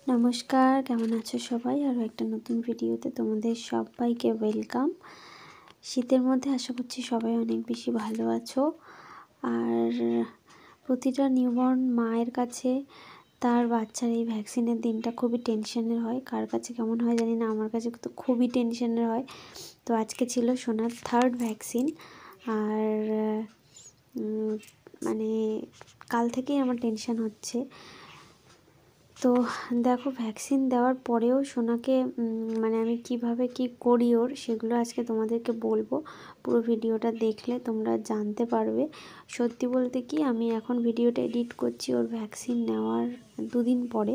নমস্কার, কেমন আছো সবাই? আরও একটা নতুন ভিডিওতে তোমাদের সবাইকে ওয়েলকাম। শীতের মধ্যে আশা করছি সবাই অনেক বেশি ভালো আছো। আর প্রতিটা নিউবর্ন মায়ের কাছে তার বাচ্চার এই ভ্যাকসিনের দিনটা খুবই টেনশনের হয়। কার কাছে কেমন হয় জানি না, আমার কাছে তো খুবই টেনশনের হয়। তো আজকে ছিল সোনার 3rd ভ্যাকসিন। আর মানে কাল থেকেই আমার টেনশন হচ্ছে। তো দেখো, ভ্যাকসিন দেওয়ার পরেও সোনাকে আমি কিভাবে কি করি ওর, সেগুলো আজকে তোমাদেরকে বলবো। পুরো ভিডিওটা দেখলে তোমরা জানতে পারবে। সত্যি বলতে কি, আমি এখন ভিডিওটা এডিট করছি ওর ভ্যাকসিন নেওয়ার 2 দিন পরে।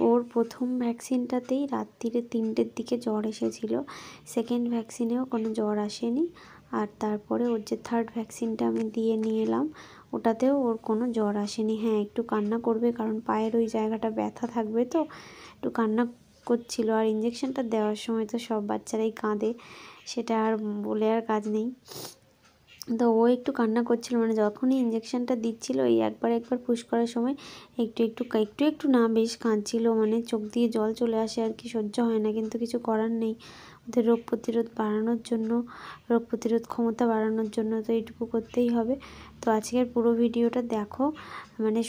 ওর প্রথম ভ্যাকসিনটাতেই রাত্রিরে 3টের দিকে জ্বর এসেছিলো। সেকেন্ড ভ্যাকসিনেও কোনো জ্বর আসেনি। আর তারপরে ওর যে 3rd ভ্যাকসিনটা আমি দিয়ে নিয়ে এলাম, ওটাতেও ওর কোনো জ্বর আসেনি। হ্যাঁ, একটু কান্না করবে, কারণ পায়ের ওই জায়গাটা ব্যথা থাকবে, তো একটু কান্না করছিল। আর ইঞ্জেকশনটা দেওয়ার সময় তো সব বাচ্চারাই কাঁদে, সেটা আর বলে আর কাজ নেই। তো ও একটু কান্না করছিল, যখনই ইঞ্জেকশনটা দিচ্ছিল এই একবার পুশ করার সময় একটু না বেশ কাঁদছিল, চোখ দিয়ে জল চলে আসে আর কি, সহ্য হয় না। কিন্তু কিছু করার নেই, ওদের রোগ প্রতিরোধ ক্ষমতা বাড়ানোর জন্য তো এইটুকু করতেই হবে। তো আজকের পুরো ভিডিওটা দেখো,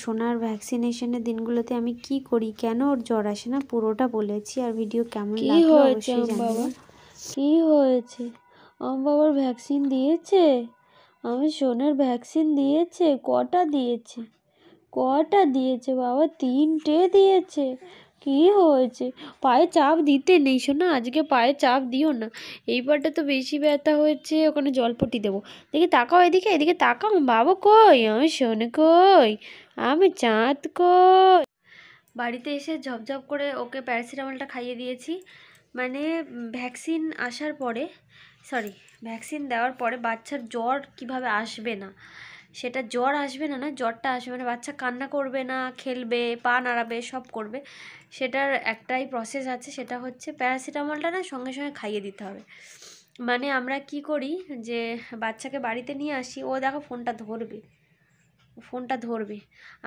সোনার ভ্যাকসিনেশনের দিনগুলোতে আমি কি করি, কেন ওর জ্বর আসে না, পুরোটা বলেছি। আর ভিডিও কেমন লাগলো অবশ্যই জানিও। কি হয়েছে? আমার বাবার ভ্যাকসিন দিয়েছে? আমি সোনার ভ্যাকসিন দিয়েছে? কটা দিয়েছে বাবা? 3টে দিয়েছে। কি হয়েছে? পায়ে চাপ দিতে নেই সোনা, আজকে পায়ে চাপ দিও না। এইবারটা তো বেশি ব্যথা হয়েছে, ওখানে জলপট্টি দেবো। দেখি তাকাও, এদিকে তাকাও। বাবা কই? আমি সোনা কই? আমি চাঁদ কই? বাড়িতে এসে ঝপঝপ করে ওকে প্যারাসিটামলটা খাইয়ে দিয়েছি। ভ্যাকসিন আসার পরে ভ্যাকসিন দেওয়ার পরে বাচ্চার জ্বর কিভাবে আসবে না, সেটা জ্বর আসবে না, জ্বরটা আসবে, বাচ্চা কান্না করবে না, খেলবে, পা নাড়াবে, সব করবে। সেটার একটাই প্রসেস আছে, সেটা হচ্ছে প্যারাসিটামলটা সঙ্গে সঙ্গে খাইয়ে দিতে হবে। আমরা কি করি যে বাচ্চাকে বাড়িতে নিয়ে আসি, ও দেখো ফোনটা ধরবে।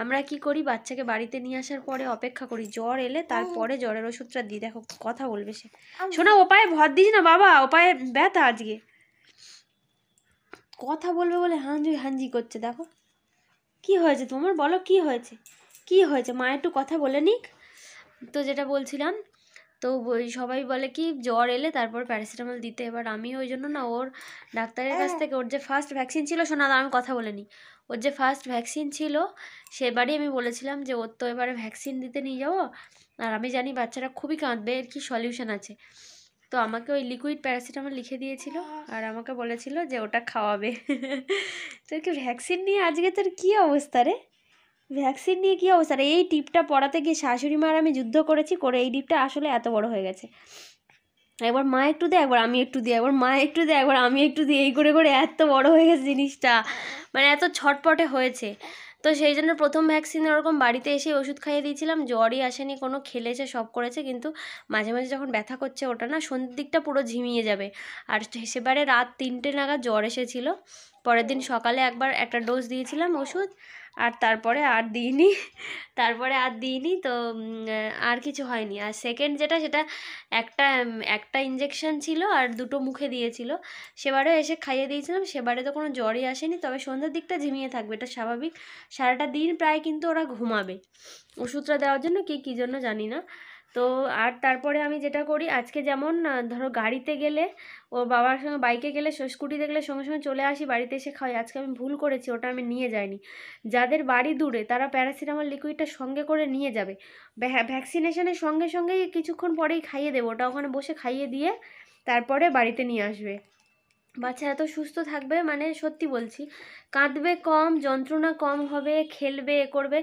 আমরা কি করি, বাচ্চাকে বাড়িতে নিয়ে আসার পরে অপেক্ষা করি জ্বর এলে, তারপরে জ্বরের ওষুধটা দিই। দেখো কথা বলবে সে। শোনা, ও পায়ে ভর দিস না বাবা, ও পায়ে ব্যথা আজকে। কথা বলবে বলে হাঞ্জি করছে। দেখো কি হয়েছে তোমার, বলো কি হয়েছে মা একটু কথা বলে নিক। তো যেটা বলছিলাম, তো সবাই বলে কি জ্বর এলে তারপর প্যারাসিটামল দিতে। এবার আমি ওই জন্য ওর ডাক্তারের কাছ থেকে, ওর যে ফার্স্ট ভ্যাকসিন ছিল, শোনা আমি কথা বলে নিই। ওর যে ফার্স্ট ভ্যাকসিন ছিল সেবারই আমি বলেছিলাম যে ওর তো এবারে ভ্যাকসিন দিতে নিয়ে যাবো, আর আমি জানি বাচ্চারা খুবই কাঁদবে, এর কি সলিউশন আছে। তো আমাকে ওই লিকুইড প্যারাসিটামল লিখে দিয়েছিল, আর আমাকে বলেছিল যে ওটা খাওয়াবে। তোর কি ভ্যাকসিন নিয়ে আজকে তোর কী অবস্থা রে? ভ্যাকসিন নিয়ে কী অবস্থা রে? এই টিপটা পড়াতে গিয়ে শাশুড়ি মার আমি যুদ্ধ করেছি, করে এই টিপটা আসলে এত বড় হয়ে গেছে। একবার মা একটু দে, একবার আমি একটু দিই, একবার মা একটু দে, একবার আমি একটু দিই, এই করে করে এত বড় হয়ে গেছে জিনিসটা, এত ছটপটে হয়েছে। তো সেই জন্য প্রথম ভ্যাকসিন ওরকম বাড়িতে এসে ওষুধ খাইয়ে দিয়েছিলাম, জ্বরই আসেনি কোনো, খেলেছে, সব করেছে, কিন্তু মাঝে মাঝে যখন ব্যথা করছে ওটা সন্ধ্যের দিকটা পুরো ঝিমিয়ে যাবে। আর সেবারে রাত 3টে নাগাদ জ্বর এসেছিলো। পরের দিন সকালে একবার একটা ডোজ দিয়েছিলাম ওষুধ, আর তারপরে আর দিইনি। তো আর কিছু হয়নি। আর সেকেন্ড যেটা, সেটা একটা ইঞ্জেকশন ছিল আর 2টো মুখে দিয়েছিল। সেবারে এসে খাইয়ে দিয়েছিলাম, সেবারে তো কোনো জ্বরই আসেনি, তবে সন্ধ্যের দিকটা ঝিমিয়ে থাকবে, এটা স্বাভাবিক। সারাটা দিন প্রায় কিন্তু ওরা ঘুমাবে ওষুধটা দেওয়ার জন্য, কী জন্য জানি না। তো আর তারপরে আমি যেটা করি, আজকে যেমন ধরো গাড়িতে গেলে, ও বাবার সঙ্গে বাইকে গেলে, স্কুটি দেখলে সঙ্গে সঙ্গে চলে আসি, বাড়িতে এসে খাই। আজকে আমি ভুল করেছি, ওটা আমি নিয়ে যাইনি। যাদের বাড়ি দূরে তারা প্যারাসিটামল লিকুইডটা সঙ্গে করে নিয়ে যাবে। ভ্যাকসিনেশনের সঙ্গে সঙ্গেই কিছুক্ষণ পরেই খাইয়ে দেবো, ওটা ওখানে বসে খাইয়ে দিয়ে তারপরে বাড়িতে নিয়ে আসবে। বাচ্চা এত সুস্থ থাকবে, সত্যি বলছি, কাঁদবে কম, যন্ত্রণা কম হবে, খেলবে, করবে।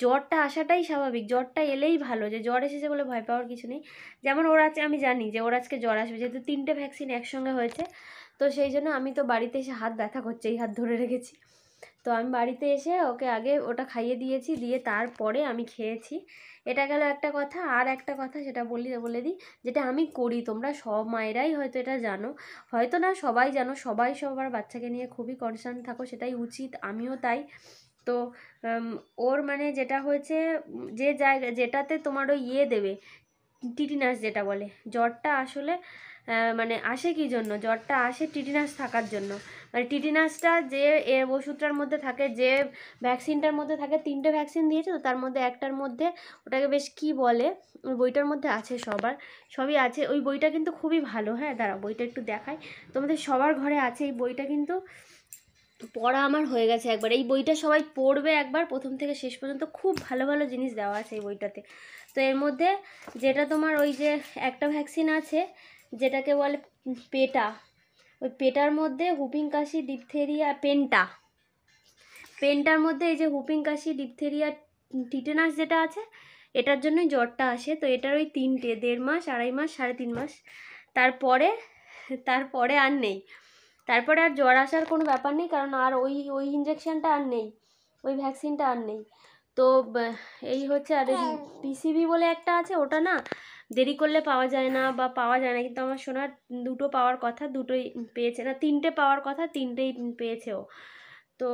জ্বরটা আসাটাই স্বাভাবিক, জ্বরটা এলেই ভালো, যে জ্বর এসেছে বলে ভয় পাওয়ার কিছু নেই। যেমন ওর আছে, আমি জানি যে ওর আজকে জ্বর আসবে, যেহেতু 3টে ভ্যাকসিন একসঙ্গে হয়েছে। তো সেই জন্য আমি তো বাড়িতে এসে হাত ব্যথা করছে, এই হাত ধরে রেখেছি। তো আমি বাড়িতে এসে ওকে আগে ওটা খাইয়ে দিয়েছি, দিয়ে তারপরে আমি খেয়েছি। এটা গেল একটা কথা। আর একটা কথা সেটা বলে দিই, যেটা আমি করি, তোমরা সব মায়েরাই হয়তো এটা জানো, হয়তো না সবাই জানো, সবাই সবার বাচ্চাকে নিয়ে খুবই কনসার্ন থাকো, সেটাই উচিত, আমিও তাই। তো ওর মানে যেটা হয়েছে, যে জায়গা যেটাতে তোমার ওই দেবে টিটিনাস যেটা বলে, জ্বরটা আসলে মানে আসে কী জন্য, জ্বরটা আসে টিটিনাস থাকার জন্য। মানে টিটিনাসটা যে ওষুধটার মধ্যে থাকে, যে ভ্যাকসিনটার মধ্যে থাকে, 3টে ভ্যাকসিন দিয়েছে তো তার মধ্যে একটার মধ্যে, ওটাকে বেশ কি বলে, ওই বইটার মধ্যে আছে, সবই আছে। ওই বইটা কিন্তু খুবই ভালো। হ্যাঁ দাঁড়া, বইটা একটু দেখাই তোমাদের, সবার ঘরে আছে এই বইটা, কিন্তু পড়া আমার হয়ে গেছে একবার। এই বইটা সবাই পড়বে একবার, প্রথম থেকে শেষ পর্যন্ত খুব ভালো ভালো জিনিস দেওয়া আছে এই বইটাতে। তো এর মধ্যে যেটা তোমার ওই যে একটা ভ্যাকসিন আছে যেটাকে বলে পেটা, ওই পেটার মধ্যে হুপিং কাশি, ডিপথেরিয়া, পেনটার মধ্যে এই যে হুপিং কাশি, ডিপথেরিয়া, টিটেনাস যেটা আছে, এটার জন্যই জ্বরটা আসে। তো এটার ওই 3টে, 1.5 মাস, 2.5 মাস, 3.5 মাস, তারপরে তারপরে আর নেই। তারপরে আর জ্বর আসার কোনো ব্যাপার নেই, কারণ আর ওই ইঞ্জেকশনটা আর নেই, ওই ভ্যাকসিনটা আর নেই। তো এই হচ্ছে। আর পিসিভি বলে একটা আছে, ওটা না দেরি করলে পাওয়া যায় না, বা পাওয়া যায় না, কিন্তু আমার শোনার 2টো পাওয়ার কথা, 2টোই পেয়েছে, না 3টে পাওয়ার কথা, 3টেই পেয়েছে ও। তো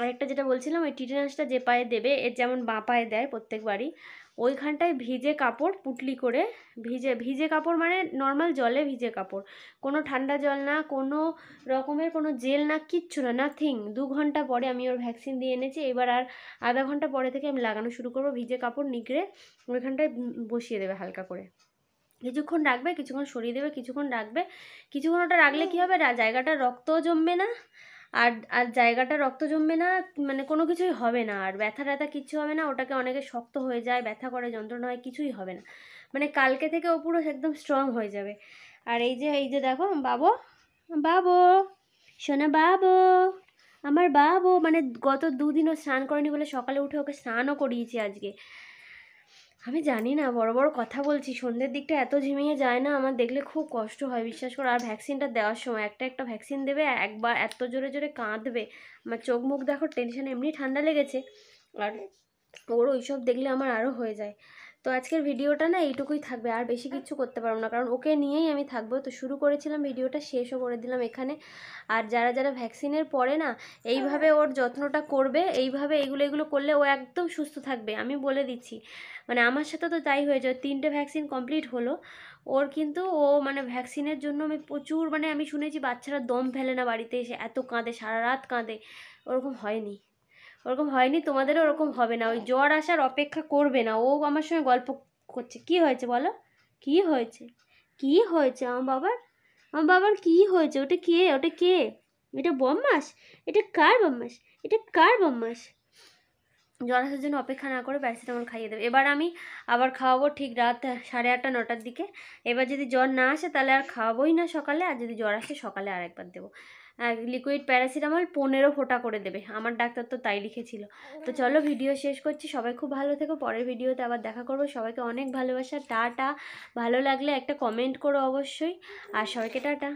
আরেকটা যেটা বলছিলাম, ওই টিটেনাসটা যে পায়ে দেবে, এর যেমন বাঁ পায়ে দেয় প্রত্যেকবারই, ওইখানটায় ভিজে কাপড় পুটলি করে, ভিজে কাপড় মানে নর্মাল জলে ভিজে কাপড়, কোনো ঠান্ডা জল না, কোনো রকমের কোনো জেল না, কিচ্ছু না, নাথিং। 2 ঘন্টা পরে আমি ওর ভ্যাকসিন দিয়ে এনেছি, এবার আর আধা ঘন্টা পরে থেকে আমি লাগানো শুরু করবো। ভিজে কাপড় নিগড়ে ওইখানটায় বসিয়ে দেবে হালকা করে, কিছুক্ষণ রাখবে, কিছুক্ষণ সরিয়ে দেবে, কিছুক্ষণ রাখবে। কিছুক্ষণ ওটা রাখলে কী হবে, জায়গাটা রক্তও জমবে না, আর আর জায়গাটা রক্ত জমবে না, মানে কোনো কিছুই হবে না, আর ব্যথা ট্যাথা কিচ্ছু হবে না। ওটাকে অনেকে শক্ত হয়ে যায়, ব্যথা করে, যন্ত্রণা হয়, কিছুই হবে না। মানে কালকে থেকে ও পুরো একদম স্ট্রং হয়ে যাবে। আর এই যে দেখো বাবু, বাবু শোনা, বাবু আমার বাবু, মানে গত 2 দিনও স্নান করেনি বলে সকালে উঠে ওকে স্নানও করিয়েছি আজকে। আমি জানি না, বড় বড় কথা বলছি, সন্ধ্যের দিকটা এত ঝিমিয়ে যায় না, আমার দেখলে খুব কষ্ট হয় বিশ্বাস করো। আর ভ্যাকসিনটা দেওয়ার সময় একটা ভ্যাকসিন দেবে, একবার এত জোরে জোরে কাঁদবে, আমার চোখ মুখ দেখো, টেনশনে এমনি ঠান্ডা লেগেছে, আর ওর ওইসব দেখলে আমার আরও হয়ে যায়। তো আজকের ভিডিওটা না এইটুকুই থাকবে, আর বেশি কিছু করতে পারবো না, কারণ ওকে নিয়েই আমি থাকবো। তো শুরু করেছিলাম, ভিডিওটা শেষও করে দিলাম এখানে। আর যারা যারা ভ্যাকসিনের পরে না এইভাবে ওর যত্নটা করবে, এইভাবে এগুলো করলে ও একদম সুস্থ থাকবে, আমি বলে দিচ্ছি। মানে আমার সাথে তো তাই হয়েছে, 3টে ভ্যাকসিন কমপ্লিট হলো ওর, কিন্তু ও মানে ভ্যাকসিনের জন্য আমি প্রচুর, মানে আমি শুনেছি বাচ্চারা দম ফেলে না বাড়িতে এসে, এত কাঁদে, সারা রাত কাঁদে। ওরকম হয়নি, তোমাদেরও ওরকম হবে না। ওই জ্বর আসার অপেক্ষা করবে না। ও আমার সঙ্গে গল্প করছে, কি হয়েছে বলো, কি হয়েছে, কি হয়েছে আমার বাবার কি হয়েছে, ওটা কে এটা বদমাস, এটা কার বদমাস। জ্বর আসার জন্য অপেক্ষা না করে প্যারাসিটামল খাইয়ে দেবে। এবার আমি আবার খাওয়াবো ঠিক রাত 8:30 9টার দিকে। এবার যদি জ্বর না আসে তাহলে আর খাওয়াবোই না সকালে, আর যদি জ্বর আসে সকালে আরেকবার দেবো। লিকুইড প্যারাসিটামল 15 ফোঁটা করে দেবে, আমার ডাক্তার তো তাই লিখেছিল। তো চলো ভিডিও শেষ করছি, সবাই খুব ভালো থেকো, পরের ভিডিওতে আবার দেখা করবো। সবাইকে অনেক ভালোবাসা, টাটা। ভালো লাগলে একটা কমেন্ট করো অবশ্যই, আর সবাইকে টাটা।